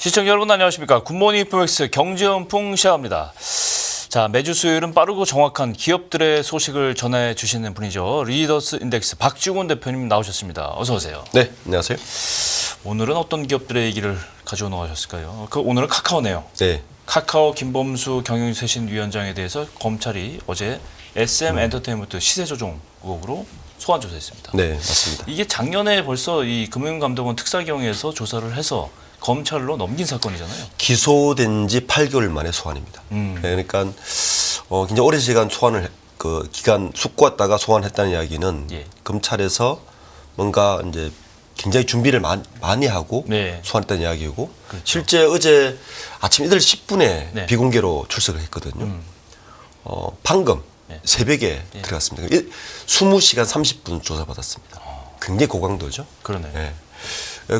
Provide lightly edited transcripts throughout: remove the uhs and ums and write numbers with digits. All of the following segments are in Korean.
시청자 여러분 안녕하십니까. 굿모닝 FMX 경제연풍 시작합니다. 자, 매주 수요일은 빠르고 정확한 기업들의 소식을 전해주시는 분이죠. 리더스 인덱스 박지훈 대표님 나오셨습니다. 어서 오세요. 네, 안녕하세요. 오늘은 어떤 기업들의 얘기를 가지고 나오셨을까요? 오늘은 카카오네요. 네. 카카오 김범수 경영쇄신위원장에 대해서 검찰이 어제 SM 엔터테인먼트 시세 조정 의혹으로 소환 조사했습니다. 네, 맞습니다. 이게 작년에 벌써 이 금융감독원 특사경에서 조사를 해서 검찰로 넘긴 사건이잖아요. 기소된 지 8개월 만에 소환입니다. 네, 그러니까 굉장히 오랜 시간 소환을 기간 숙고했다가 소환했다는 이야기는 예. 검찰에서 뭔가 이제 굉장히 준비를 많이 하고 네. 소환했다는 이야기고 그렇죠. 실제 어제 아침 8시 10분에 네. 비공개로 출석을 했거든요. 방금 네. 새벽에 예. 들어갔습니다. 20시간 30분 조사받았습니다. 굉장히 고강도죠. 그러네. 네.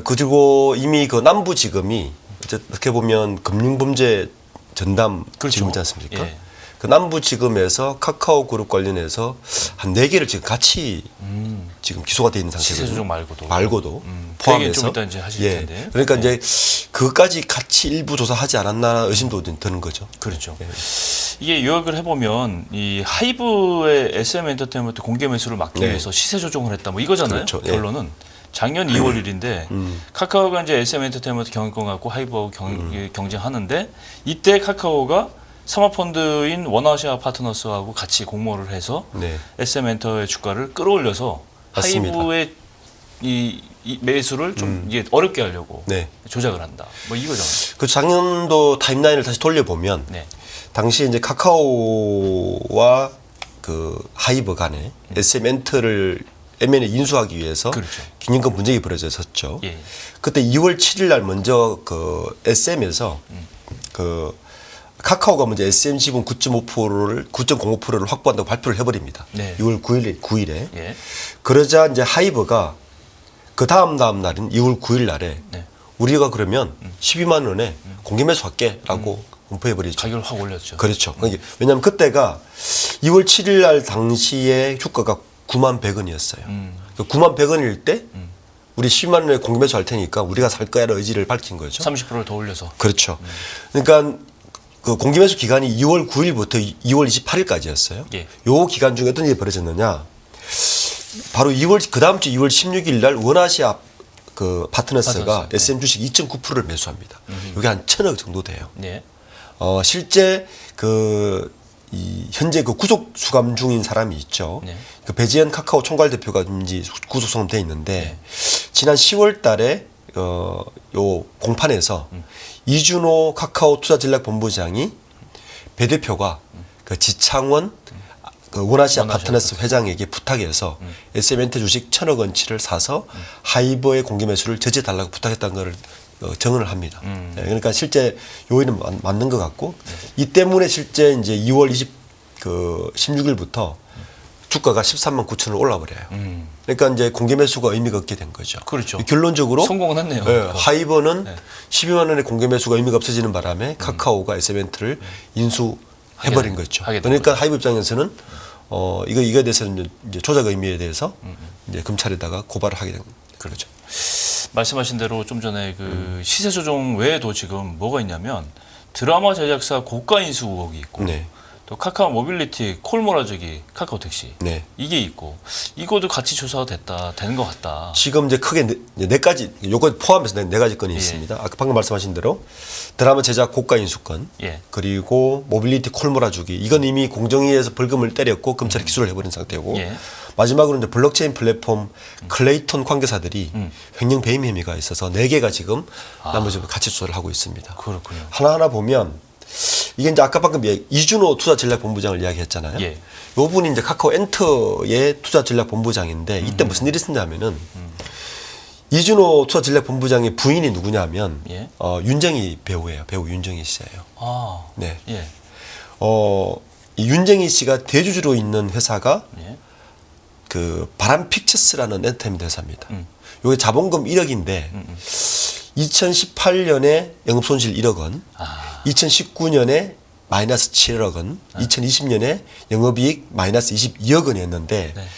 그리고 이미 그 남부지검이 어떻게 보면 금융범죄 전담 그렇죠. 지검이지 않습니까? 예. 그 남부지검에서 카카오그룹 관련해서 한 4개를 지금 같이 지금 기소가 돼 있는 상태거든요. 시세 조정 말고도. 말고도 그 얘기는 포함해서. 좀 이따 이제 하실 예. 텐데. 그러니까 네. 이제 그것까지 같이 일부 조사하지 않았나 의심도 드는 거죠. 그렇죠. 예. 이게 요약을 해보면 이 하이브의 SM 엔터테인먼트 공개 매수를 막기 네. 위해서 시세 조정을 했다. 뭐 이거잖아요. 그렇죠. 예. 결론은 작년 2월 1일인데 카카오가 이제 SM 엔터테인먼트 경영권 갖고 하이브하고 경쟁하는데 이때 카카오가 사모펀드인 원아시아 파트너스하고 같이 공모를 해서 네. SM 엔터의 주가를 끌어올려서 맞습니다. 하이브의 이 매수를 좀 이게 어렵게 하려고 네. 조작을 한다. 뭐 이거잖아요. 그 작년도 타임라인을 다시 돌려보면 네. 당시 이제 카카오와 그 하이브 간에 SM 엔터를 M&A 인수하기 위해서 그렇죠. 경영권 분쟁이 벌어졌었죠. 예. 그때 2월 7일 날 먼저 그 SM에서 그 카카오가 먼저 SM 지분 9.05%를 확보한다고 발표를 해버립니다. 네. 6월 9일에. 예. 그러자 이제 하이브가 그 다음 날인 2월 9일 날에 네. 우리가 그러면 12만 원에 공개 매수할게라고 공포해버리죠. 가격을 확 올렸죠. 그렇죠. 왜냐하면 그때가 2월 7일 날 당시에 주가가 9만 100원이었어요. 9만 100원일 때 우리 10만 원에 공개 매수할 테니까 우리가 살 거야라는 의지를 밝힌 거죠. 30%를 더 올려서. 그렇죠. 그러니까 그 공개 매수 기간이 2월 9일부터 2월 28일까지였어요. 예. 요 기간 중에 어떤 일이 벌어졌느냐? 바로 그 다음 주 2월 16일 날 원아시아 그 파트너스가 파트너스, SM 주식 2.9%를 매수합니다. 이게 한 1,000억 정도 돼요. 네. 실제 현재 그 구속 수감 중인 사람이 있죠. 네. 그 배지현 카카오 총괄 대표가 이제 구속 수감돼 있는데 지난 10월 달에 요 공판에서 이준호 카카오 투자전략본부장이 배 대표가 그 지창원 그 원아시아 파트너스 회장에게 부탁해서 SM엔터 주식 1,000억 원치를 사서 하이버의 공개 매수를 저지해달라고 부탁했다는 것을 정언을 합니다. 네, 그러니까 실제 요인은 맞는 것 같고 이 때문에 실제 이제 2월 16일부터 주가가 13만 9천을 올라버려요. 그러니까 이제 공개 매수가 의미가 없게 된 거죠. 그렇죠. 결론적으로 성공은 했네요. 하이버는 네. 12만 원의 공개 매수가 의미가 없어지는 바람에 카카오가 SM엔터를 인수해버린 거죠. 그러니까 하이버 입장에서는 이거에 대해서는 이제 조작 의미에 대해서 이제 검찰에다가 고발을 하게 된 거죠. 말씀하신 대로 좀 전에 그 시세 조정 외에도 지금 뭐가 있냐면 드라마 제작사 고가 인수 의혹이 있고 네. 또 카카오 모빌리티 콜모라저기 카카오 택시 네. 이게 있고 이것도 같이 조사가 되는 것 같다. 지금 이제 크게 네 가지, 요거 포함해서 네 가지 건이 있습니다. 아까 방금 말씀하신 대로 드라마 제작 고가 인수건, 예. 그리고 모빌리티 콜모라 주기, 이건 이미 공정위에서 벌금을 때렸고 검찰이 기소를 해버린 상태고, 예. 마지막으로 이제 블록체인 플랫폼 클레이톤 관계사들이 횡령 배임 혐의가 있어서 4개가 지금 나머지 같이 수사를 하고 있습니다. 그렇군요. 하나하나 보면 이게 이제 아까 방금 이준호 투자전략본부장을 이야기했잖아요. 예. 요 분이 이제 카카오 엔터의 투자전략본부장인데 이때 무슨 일이 있었냐면은 이준호 투자전략본부장의 부인이 누구냐면 예. 윤정희 배우예요. 배우 윤정희 씨예요. 아. 네. 예. 이 윤정희 씨가 대주주로 있는 회사가 예. 그 바람 픽처스라는 엔터테인먼트 회사입니다. 요게 자본금 1억인데 2018년에 영업 손실 1억 원, 2019년에 마이너스 7억 원, 2020년에 영업이익 마이너스 22억 원이었는데 네.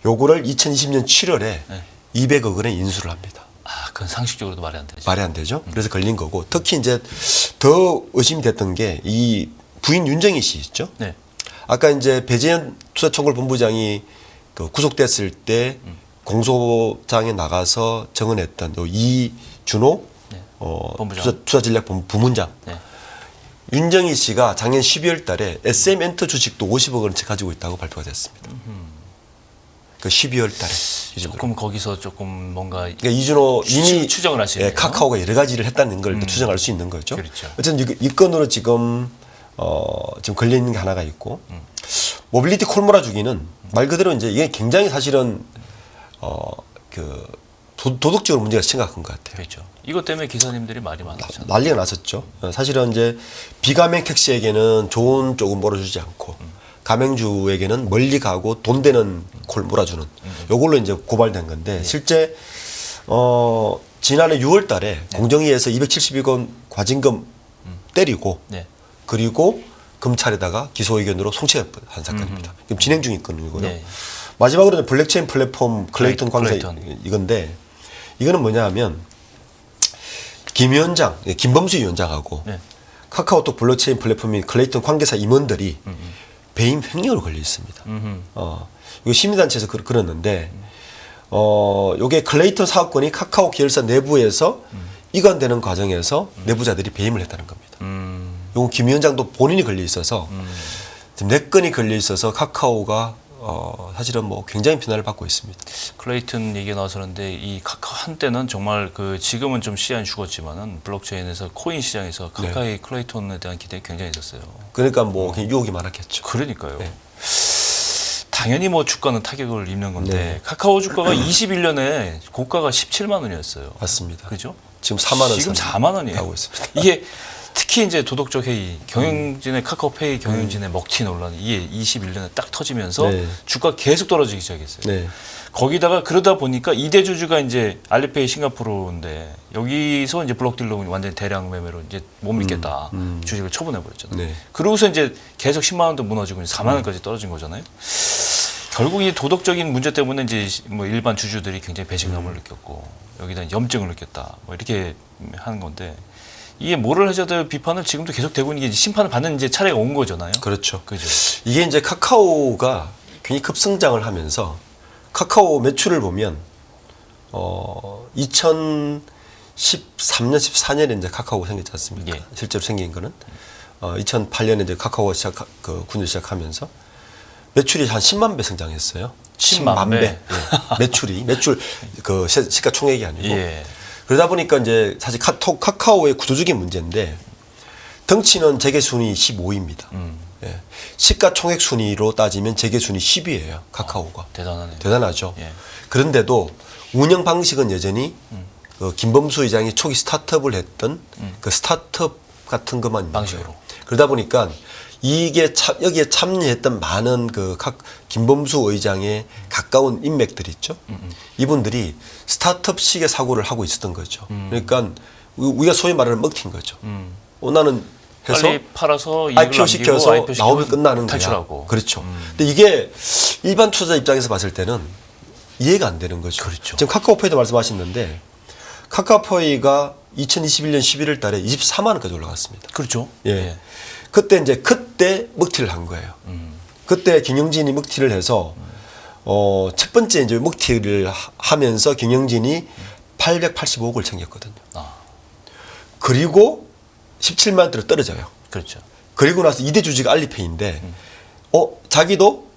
요거를 2020년 7월에 네. 200억 원에 인수를 합니다. 아, 그건 상식적으로도 말이 안 되죠. 말이 안 되죠. 그래서 걸린 거고 특히 이제 더 의심이 됐던 게 이 부인 윤정희 씨 있죠. 네. 아까 이제 배재현 투자총괄본부장이 그 구속됐을 때 공소장에 나가서 증언했던 요 이준호 네. 투자 투자전략본부 부문장. 네. 윤정희 씨가 작년 12월 달에 SM엔터 주식도 50억 원치 가지고 있다고 발표가 됐습니다. 그 12월 달에 기준으로. 조금 거기서 조금 뭔가 그러니까 이준호 이미 추정을 할 수 있는 카카오가 여러 가지를 했다는 걸 또 추정할 수 있는 거죠. 그렇죠. 어쨌든 이 건으로 지금 지금 걸려 있는 게 하나가 있고 모빌리티 콜모라 주기는 말 그대로 이제 이게 굉장히 사실은 그 도덕적으로 문제가 심각한 것 같아요. 그렇죠. 이것 때문에 기사님들이 말이 많았잖아요. 난리가 났었죠. 사실은 이제 비가맹 택시에게는 좋은 쪽은 몰아주지 않고 가맹주에게는 멀리 가고 돈 되는 콜 몰아주는 요걸로 이제 고발된 건데 실제 지난해 6월 달에 공정위에서 272건 과징금 때리고 네. 그리고 검찰에다가 기소 의견으로 송치한 사건입니다. 지금 진행 중인 건이고요. 네. 마지막으로 블랙체인 플랫폼 클레이턴 광사 클레이턴. 이건데 이거는 뭐냐 하면 김 위원장, 김범수 위원장하고 네. 카카오톡 블록체인 플랫폼인 클레이턴 관계사 임원들이 배임 횡령으로 걸려 있습니다. 이거 시민단체에서 그랬는데 요게 클레이턴 사업권이 카카오 계열사 내부에서 이관되는 과정에서 내부자들이 배임을 했다는 겁니다. 요건 김 위원장도 본인이 걸려 있어서 지금 4건이 걸려 있어서 카카오가 사실은 뭐 굉장히 비난을 받고 있습니다. 클레이튼 얘기가 나왔었는데 이 카카오 한때는 정말 그 지금은 좀 시장이 죽었지만은 블록체인에서 코인 시장에서 카카오의 클레이톤에 대한 기대가 굉장히 있었어요. 그러니까 뭐 유혹이 많았겠죠. 그러니까요. 네. 당연히 뭐 주가는 타격을 입는 건데 네. 카카오 주가가 21년에 고가가 17만 원이었어요. 맞습니다. 그죠? 지금 4만 원 지금 선 4만 원이에요. 가고 있습니다. 이게 특히 이제 도덕적 해이, 경영진의 카카오페이 경영진의 먹튀 논란이 이게 21년에 딱 터지면서 네. 주가 계속 떨어지기 시작했어요. 네. 거기다가 그러다 보니까 이대주주가 이제 알리페이 싱가포르인데 여기서 이제 블록딜러 완전히 대량 매매로 이제 못 믿겠다 주식을 처분해 버렸잖아요. 네. 그러고서 이제 계속 10만 원도 무너지고 이제 4만 원까지 떨어진 거잖아요. 결국 이 도덕적인 문제 때문에 이제 뭐 일반 주주들이 굉장히 배신감을 느꼈고 여기다 이제 염증을 느꼈다 뭐 이렇게 하는 건데 이게 모럴 해저드 비판을 지금도 계속 되고 있는 게 이제 심판을 받는 이제 차례가 온 거잖아요. 그렇죠. 그죠. 이게 이제 카카오가 굉장히 급성장을 하면서 카카오 매출을 보면 2013년, 14년에 이제 카카오가 생겼지 않습니까? 예. 실제로 생긴 거는 2008년에 이제 카카오가 군을 시작하면서 매출이 한 10만 배 성장했어요. 10만 배. 예. 매출 그 시가총액이 아니고. 예. 그러다 보니까 이제 사실 카카오의 구조적인 문제인데 덩치는 재계 순위 15위입니다. 예. 시가총액 순위로 따지면 재계 순위 10위예요. 카카오가. 대단하네요. 대단하죠. 예. 그런데도 운영 방식은 여전히 그 김범수 의장이 초기 스타트업을 했던 그 스타트업 같은 것만 있는 방식으로. 거예요. 그러다 보니까 이게 여기에 참여했던 많은 그 김범수 의장의 가까운 인맥들이 있죠. 이분들이 스타트업식의 사고를 하고 있었던 거죠. 그러니까 우리가 소위 말하는 먹튀인 거죠. 나는 해서 빨리 팔아서 이익을 IPO 시켜서 남기고 IPO 나오면 시키면 끝나는 탈출하고. 거야. 그렇죠. 근데 이게 일반 투자자 입장에서 봤을 때는 이해가 안 되는 거죠. 그렇죠. 지금 카카오페이도 말씀하셨는데 카카오페이가 2021년 11월 달에 24만 원까지 올라갔습니다. 그렇죠. 예. 그때 먹튀를 한 거예요. 그때 경영진이 먹튀를 해서 첫 번째 이제 먹튀를 하면서 경영진이 885억을 챙겼거든요. 그리고 17만 원대로 떨어져요. 그렇죠. 그리고 나서 이대 주주가 알리페이인데 자기도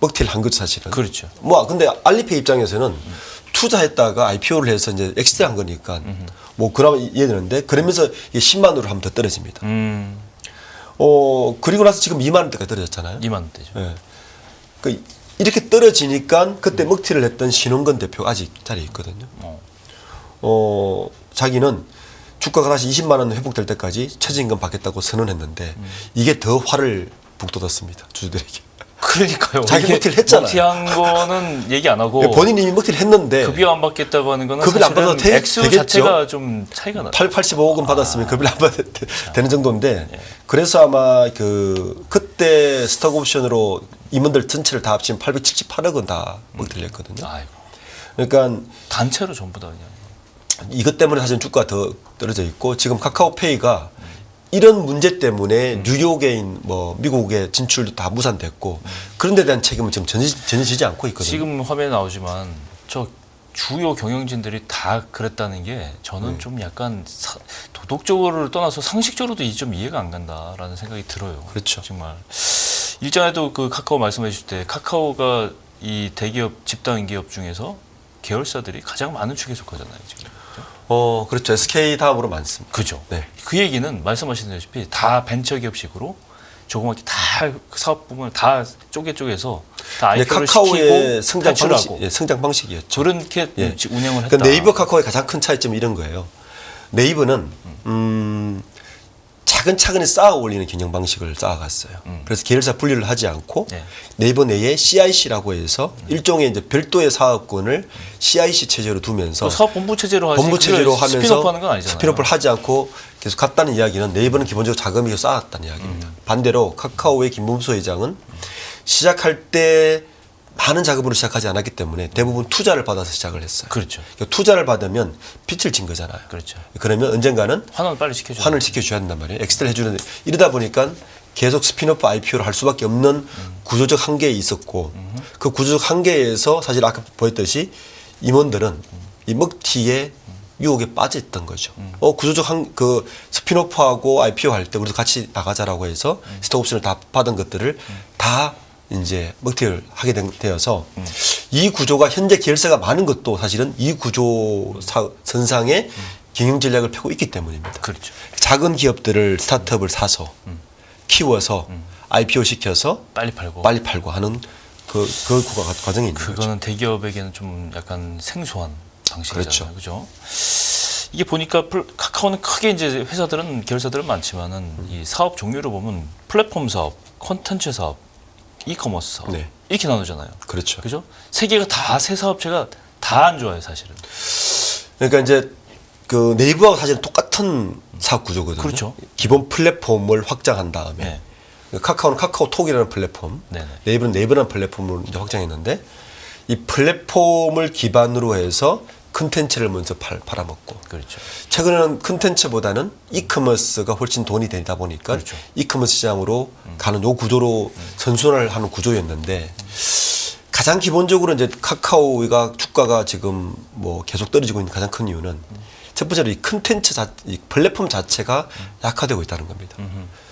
먹튀를 한 거죠, 사실은. 그렇죠. 뭐 근데 알리페이 입장에서는 투자했다가 IPO를 해서 이제 엑시트한 거니까 뭐 그나마 이해되는데 그러면서 이게 10만 원으로 하면 더 떨어집니다. 그리고 나서 지금 2만 원대까지 떨어졌잖아요. 2만 원대죠. 예. 그 이렇게 떨어지니까 그때 먹튀를 했던 신원근 대표 아직 자리에 있거든요. 자기는 주가가 다시 20만 원 회복될 때까지 최저임금 받겠다고 선언했는데 이게 더 화를 북돋았습니다. 주주들에게. 그러니까요. 자기 이게 먹튀를 했잖아요. 먹튀한 거는 얘기 안 하고 본인이 이미 먹튀를 했는데 급여 안 받겠다고 하는 거는 급여를 안 사실은 받아도 액수 되겠죠? 자체가 좀 차이가 나요. 85억 원 받았으면 급여를 안 받아도 되는 정도인데 그래서 아마 그때 스톡 옵션으로 임원들 전체를 다 합치면 878억 원 다 먹튀를 했거든요. 아이고. 그러니까 단체로 전부 다 그냥. 이것 때문에 사실 주가가 더 떨어져 있고 지금 카카오페이가 이런 문제 때문에 뉴욕에 뭐 미국의 진출도 다 무산됐고 그런 데 대한 책임은 지금 전혀 지지 않고 있거든요. 지금 화면에 나오지만 저 주요 경영진들이 다 그랬다는 게 저는 좀 약간 도덕적으로를 떠나서 상식적으로도 좀 이해가 안 간다라는 생각이 들어요. 그렇죠. 정말 일전에도 그 카카오 말씀해 주실 때 카카오가 이 대기업 집단 기업 중에서 계열사들이 가장 많은 축에 속하잖아요. 지금. 그렇죠. SK 다음으로 많습니다. 그죠. 네. 그 얘기는 말씀하시다시피 다 벤처기업식으로 조그맣게 다 사업 부문을 다 쪼개서 다 근데 IPO를 카카오의 시키고 탈출하고 성장 방식이었죠. 그렇게 예. 운영을 했다. 그러니까 네이버 카카오의 가장 큰 차이점이 이런 거예요. 네이버는 차근차근히 쌓아 올리는 경영 방식을 쌓아갔어요. 그래서 계열사 분리를 하지 않고 네. 네이버 내에 CIC라고 해서 일종의 이제 별도의 사업권을 CIC 체제로 두면서 그 사업 본부 체제로 하지 본부 체제로 하면서 스피노프하는 건 아니잖아요. 스피노프를 하지 않고 계속 갔다는 이야기는 네이버는 기본적으로 자금이 쌓았다는 이야기입니다. 반대로 카카오의 김범수 회장은 시작할 때 많은 자금으로 시작하지 않았기 때문에 대부분 투자를 받아서 시작을 했어요. 그렇죠. 그러니까 투자를 받으면 빚을 진 거잖아요. 그렇죠. 그러면 언젠가는 환원을 빨리 시켜줘야 환을 시켜줘야 한단 말이에요. 엑스텔 해주는 이러다 보니까 계속 스피노프 IPO를 할 수밖에 없는 구조적 한계에 있었고 그 구조적 한계에서 사실 아까 보였듯이 임원들은 이 먹튀에 유혹에 빠져있던 거죠. 구조적 그 스피노프하고 IPO 할 때 우리도 같이 나가자라고 해서 스톡옵션을 다 받은 것들을 다 이제 먹튀를 하게 되어서 이 구조가 현재 계열사가 많은 것도 사실은 이 구조 선상에 경영 전략을 펴고 있기 때문입니다. 그렇죠. 작은 기업들을 스타트업을 사서 키워서 IPO 시켜서 빨리 팔고 하는 그 과정이 있는 거죠. 그거는 대기업에게는 좀 약간 생소한 방식이잖아요. 그렇죠. 그죠? 이게 보니까 카카오는 크게 이제 회사들은 계열사들은 많지만은 이 사업 종류를 보면 플랫폼 사업, 콘텐츠 사업, 이커머스 사업 네. 이렇게 나누잖아요. 그렇죠. 그죠? 세 개가 다 세 사업체가 다 안 좋아요, 사실은. 그러니까 이제 그 네이버하고 사실 똑같은 사업 구조거든요. 그렇죠. 기본 플랫폼을 확장한 다음에 네. 카카오는 카카오톡이라는 플랫폼, 네네. 네이버는 네이버라는 플랫폼을 이제 확장했는데 이 플랫폼을 기반으로 해서 컨텐츠를 먼저 팔아먹고 그렇죠. 최근에는 컨텐츠보다는 이커머스가 훨씬 돈이 되다 보니까 그렇죠. 이커머스 시장으로 가는 요 구조로 선순환을 하는 구조였는데 가장 기본적으로 이제 카카오가 주가가 지금 뭐 계속 떨어지고 있는 가장 큰 이유는 첫 번째로 이 컨텐츠 이 플랫폼 자체가 약화되고 있다는 겁니다.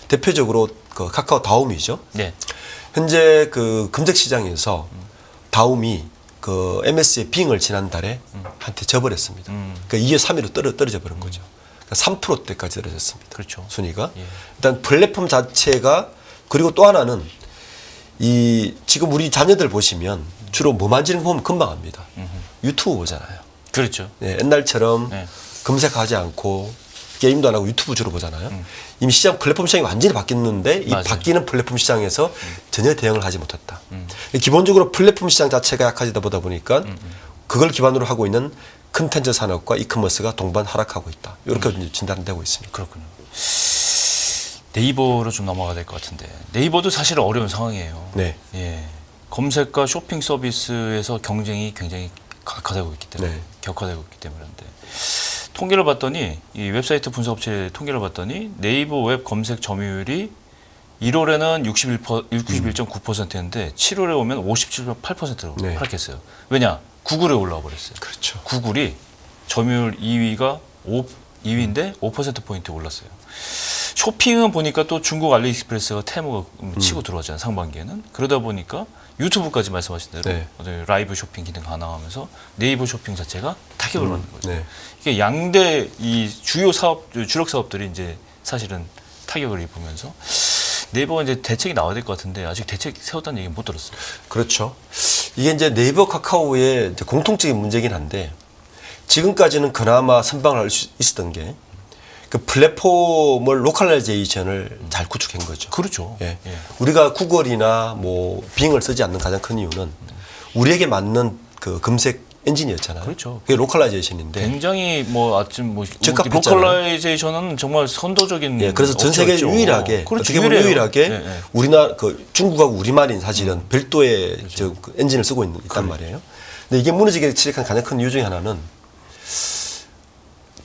대표적으로 그 카카오 다움이죠. 네. 현재 그 검색 시장에서 다움이 그 MS의 빙을 지난달에 한테 져버렸습니다. 그러니까 2위, 3위로 떨어져 버린 거죠. 그러니까 3%대까지 떨어졌습니다. 그렇죠. 순위가. 예. 일단 플랫폼 자체가 그리고 또 하나는 이 지금 우리 자녀들 보시면 주로 뭐 만지는 거 보면 금방 압니다. 유튜브 보잖아요. 그렇죠. 예, 옛날처럼 네. 검색하지 않고 게임도 안 하고 유튜브 주로 보잖아요. 이미 시장 플랫폼 시장이 완전히 바뀌었는데 이 맞아요. 바뀌는 플랫폼 시장에서 전혀 대응을 하지 못했다. 기본적으로 플랫폼 시장 자체가 약해지다 보다 보니까 그걸 기반으로 하고 있는 컨텐츠 산업과 이커머스가 동반 하락하고 있다. 이렇게 진단되고 있습니다. 그렇군요. 네이버로 좀 넘어가야 될 것 같은데 네이버도 사실 어려운 상황이에요. 네. 예. 검색과 쇼핑 서비스에서 경쟁이 굉장히 격화되고 있기 때문에 네. 그런데 통계를 봤더니 이 웹사이트 분석업체 통계를 봤더니 네이버 웹 검색 점유율이 1월에는 61.9%였는데 7월에 오면 57.8%로 네. 하락했어요. 왜냐? 구글에 올라와 버렸어요. 그렇죠. 구글이 점유율 2위가 2위인데 5%포인트 올랐어요. 쇼핑은 보니까 또 중국 알리익스프레스가 테무가 치고 들어왔잖아요. 상반기에는. 그러다 보니까 유튜브까지 말씀하신 대로 네. 라이브 쇼핑 기능 가능하면서 네이버 쇼핑 자체가 타격을 받는 거죠. 네. 이게 양대 이 주요 사업, 주력 사업들이 이제 사실은 타격을 입으면서 네이버가 이제 대책이 나와야 될 것 같은데 아직 대책 세웠다는 얘기는 못 들었어요. 그렇죠. 이게 이제 네이버 카카오의 이제 공통적인 문제긴 한데 지금까지는 그나마 선방을 할 수 있었던 게 그 플랫폼을 로컬라이제이션을 잘 구축한 거죠. 그렇죠. 예. 예. 우리가 구글이나 뭐 빙을 쓰지 않는 가장 큰 이유는 우리에게 맞는 그 검색 엔진이었잖아요. 그렇죠. 그게 로컬라이제이션인데. 굉장히 뭐 아침 뭐 적합했잖아요. 로컬라이제이션은 정말 선도적인. 예, 그래서 전 세계 업체였죠. 유일하게 그렇죠. 어떻게 보면 유일하게 예, 예. 우리나라 그 중국하고 우리말인 사실은 별도의 저 그 엔진을 쓰고 있단 말이에요. 근데 이게 무너지게 시작한 가장 큰 이유 중에 하나는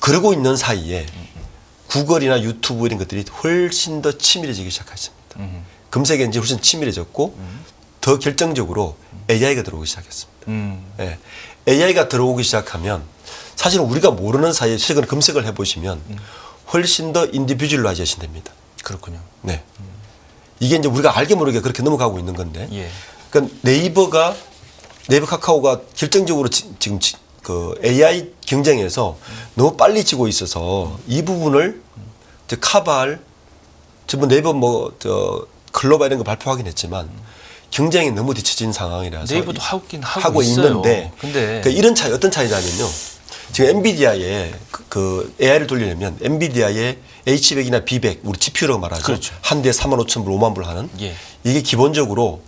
그러고 있는 사이에 구글이나 유튜브 이런 것들이 훨씬 더 치밀해지기 시작했습니다. 검색 엔진이 훨씬 치밀해졌고 더 결정적으로 AI가 들어오기 시작했습니다. 예. AI가 들어오기 시작하면 사실은 우리가 모르는 사이에 최근 검색을 해보시면 훨씬 더 인디비주얼라이제이션 됩니다. 그렇군요. 네. 이게 이제 우리가 알게 모르게 그렇게 넘어가고 있는 건데. 예. 그러니까 네이버 카카오가 결정적으로 지금 그 AI 경쟁에서 너무 빨리 지고 있어서 이 부분을 이제 커버할 전부 네이버 글로벌 이런 거 발표하긴 했지만 경쟁이 너무 뒤처진 상황이라서 네이버도 하고 있어요. 있는데 근데 그러니까 이런 차이 어떤 차이냐면요. 지금 엔비디아에 그 AI를 돌리려면 엔비디아의 H100이나 B100 우리 GPU라고 말하죠. 그렇죠. 한 대에 45,000불, 5만 불 하는 예. 이게 기본적으로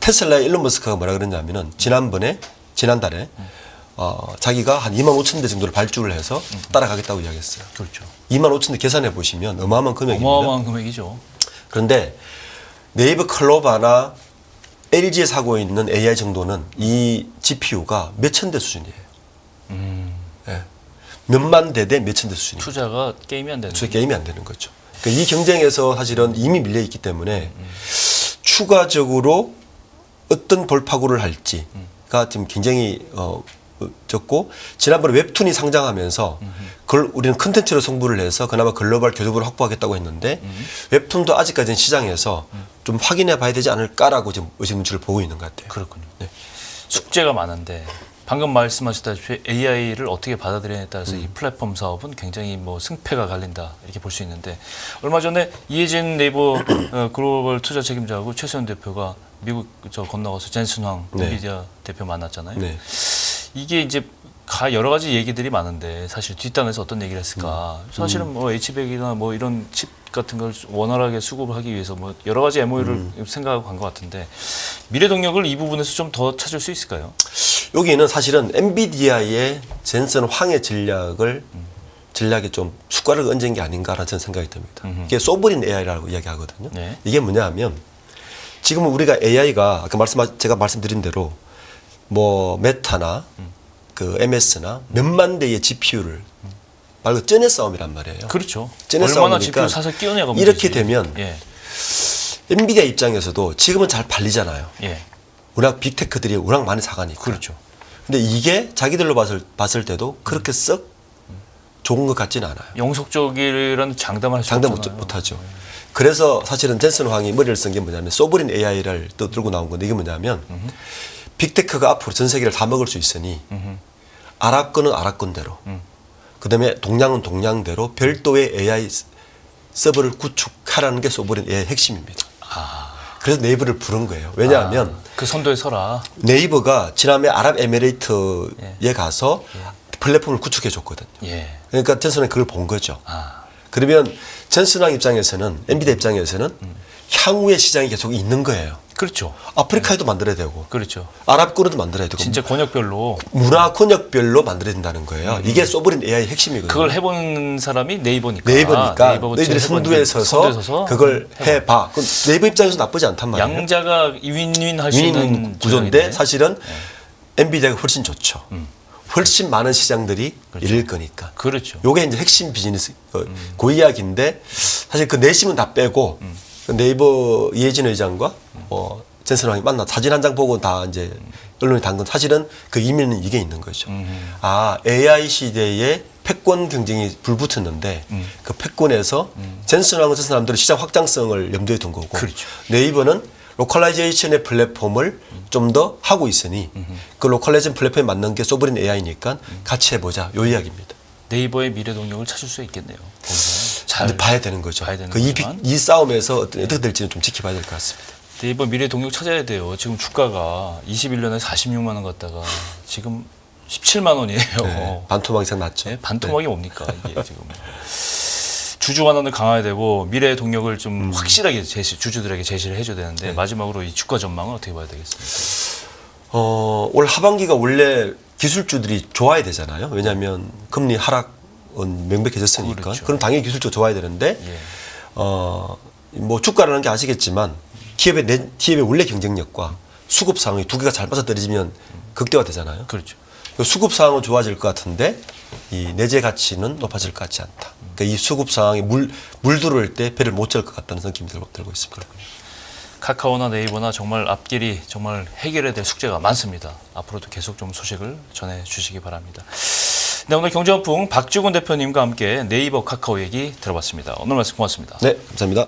테슬라의 일론 머스크가 뭐라 그랬냐면은 지난달에 자기가 한 25,000대 정도를 발주를 해서 따라가겠다고 이야기했어요. 그렇죠. 25,000대 계산해 보시면 어마어마한 금액입니다. 어마어마한 금액이죠. 그런데 네이버 클로바나 LG에 사고 있는 AI 정도는 이 GPU가 몇천 대 수준이에요. 예. 몇만 대 대 몇천 대 수준이에요. 투자가 게임이 안 되는. 게임이 안 되는 거죠. 그러니까 이 경쟁에서 사실은 이미 밀려 있기 때문에 추가적으로 어떤 돌파구를 할지가 지금 굉장히 적고 지난번에 웹툰이 상장하면서 그걸 우리는 컨텐츠로 승부를 해서 그나마 글로벌 교섭을 확보하겠다고 했는데 웹툰도 아직까지는 시장에서 좀 확인해 봐야 되지 않을까라고 지금 의심문추를 보고 있는 것 같아요. 그렇군요. 네. 숙제가 많은데 방금 말씀하셨다시피 AI를 어떻게 받아들이냐에 따라서 이 플랫폼 사업은 굉장히 뭐 승패가 갈린다 이렇게 볼 수 있는데 얼마 전에 이해진 네이버 글로벌 투자 책임자하고 최수현 대표가 미국 건너가서 젠슨 황 네. 엔비디아 대표 만났잖아요. 네. 이게 이제 여러 가지 얘기들이 많은데 사실 뒷단에서 어떤 얘기를 했을까? 사실은 뭐 H100이나 뭐 이런 칩 같은 걸 원활하게 수급을 하기 위해서 뭐 여러 가지 MOU를 생각하고 간 것 같은데 미래 동력을 이 부분에서 좀 더 찾을 수 있을까요? 여기는 사실은 엔비디아의 젠슨 황의 전략에 좀 숟가락을 얹은 게 아닌가라는 저는 생각이 듭니다. 이게 소브린 AI라고 이야기하거든요. 네. 이게 뭐냐면 지금 우리가 AI가 아까 제가 말씀드린 대로 뭐 메타나 그 MS나 몇만 대의 GPU를 말 그대로 쩐의 싸움이란 말이에요. 그렇죠. 쩐의 얼마나 싸움이니까 GPU 사서 끼워내가 이렇게 되면 예. 엔비디아 입장에서도 지금은 잘 팔리잖아요. 예. 워낙 빅테크들이 워낙 많이 사가니까. 그렇죠. 근데 이게 자기들로 봤을 때도 그렇게 썩 좋은 것 같지는 않아요. 영속적이라는 장담을 할수 장담 없잖아요. 못하죠. 그래서 사실은 젠슨 황이 머리를 쓴 게 뭐냐면 소브린 AI를 또 들고 나온 건데 이게 뭐냐면 빅테크가 앞으로 전 세계를 다 먹을 수 있으니 아랍 거는 아랍 건대로 그다음에 동양은 동양대로 별도의 AI 서버를 구축하라는 게 소브린 AI 핵심입니다. 그래서 네이버를 부른 거예요. 왜냐하면 그 선도에 서라. 네이버가 지난해 아랍에미레이트에 가서 플랫폼을 구축해 줬거든요. 예. 그러니까 젠슨 황이 그걸 본 거죠. 아. 그러면 젠슨 황 입장에서는 엔비디아 입장에서는 향후의 시장이 계속 있는 거예요. 그렇죠. 아프리카에도 만들어야 되고 그렇죠. 아랍권에도 만들어야 되고 진짜 권역별로 문화 권역별로 만들어야 된다는 거예요. 이게 소브린 AI 핵심이거든요. 그걸 해본 사람이 네이버니까. 네이버가 네이버가 너희들이 제일 선두에 서서 그걸 해봐. 그건 네이버 입장에서 나쁘지 않단 말이에요. 양자가 윈윈 할 수 윈윈 있는 구조인데 구조인데. 사실은 엔비디아가 훨씬 좋죠. 훨씬 많은 시장들이 잃을 거니까. 그렇죠. 요게 이제 핵심 비즈니스 그 이야기인데 사실 그 내심은 다 빼고 그 네이버 이해진 의장과 젠슨 황이 만나 사진 한 장 보고 다 이제 언론이 단 건 사실은 그 의미는 이게 있는 거죠. 아 AI 시대에 패권 경쟁이 불붙었는데 그 패권에서 젠슨 황은 저 사람들은 시장 확장성을 염두에 둔 거고 그렇죠. 네이버는 로컬라이제이션의 플랫폼을 좀 더 하고 있으니 그 로컬라이제이션 플랫폼에 맞는 게 소브린 AI니까 같이 해보자 요 이야기입니다. 네이버의 미래 동력을 찾을 수 있겠네요. 거기서 잘 근데 봐야 되는 거죠. 봐야 되는 그 거지만. 이 싸움에서 어떻게 될지는 좀 지켜봐야 될 것 같습니다. 네이버 미래 동력 찾아야 돼요. 지금 주가가 21년에 46만 원 갔다가 지금 17만 원이에요. 네, 반토막 이상 났죠. 네, 반토막이 뭡니까 이게 지금. 주주 환원을 강화해야 되고 미래 동력을 좀 확실하게 주주들에게 제시를 해줘야 되는데 마지막으로 이 주가 전망은 어떻게 봐야 되겠습니까? 올 하반기가 원래 기술주들이 좋아야 되잖아요. 왜냐하면 금리 하락은 명백해졌으니까. 그렇죠. 그럼 당연히 기술주가 좋아야 되는데 예. 뭐 주가라는 게 아시겠지만 기업의 원래 경쟁력과 수급 상황이 두 개가 잘 맞아떨어지면 극대화되잖아요. 그렇죠. 수급 상황은 좋아질 것 같은데 이 내재 가치는 높아질 것 같지 않다. 그러니까 이 수급 상황이 물 들어올 때 배를 못 찰 것 같다는 느낌이 들고 있습니다. 카카오나 네이버나 정말 앞길이 정말 해결해야 될 숙제가 많습니다. 앞으로도 계속 좀 소식을 전해주시기 바랍니다. 네, 오늘 경제원풍 박주곤 대표님과 함께 네이버 카카오 얘기 들어봤습니다. 오늘 말씀 고맙습니다. 네, 감사합니다.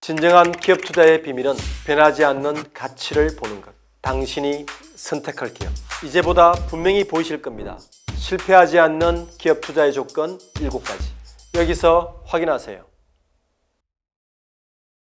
진정한 기업 투자의 비밀은 변하지 않는 가치를 보는 것. 당신이 선택할 기업. 이제보다 분명히 보이실 겁니다. 실패하지 않는 기업 투자의 조건 7가지. 여기서 확인하세요.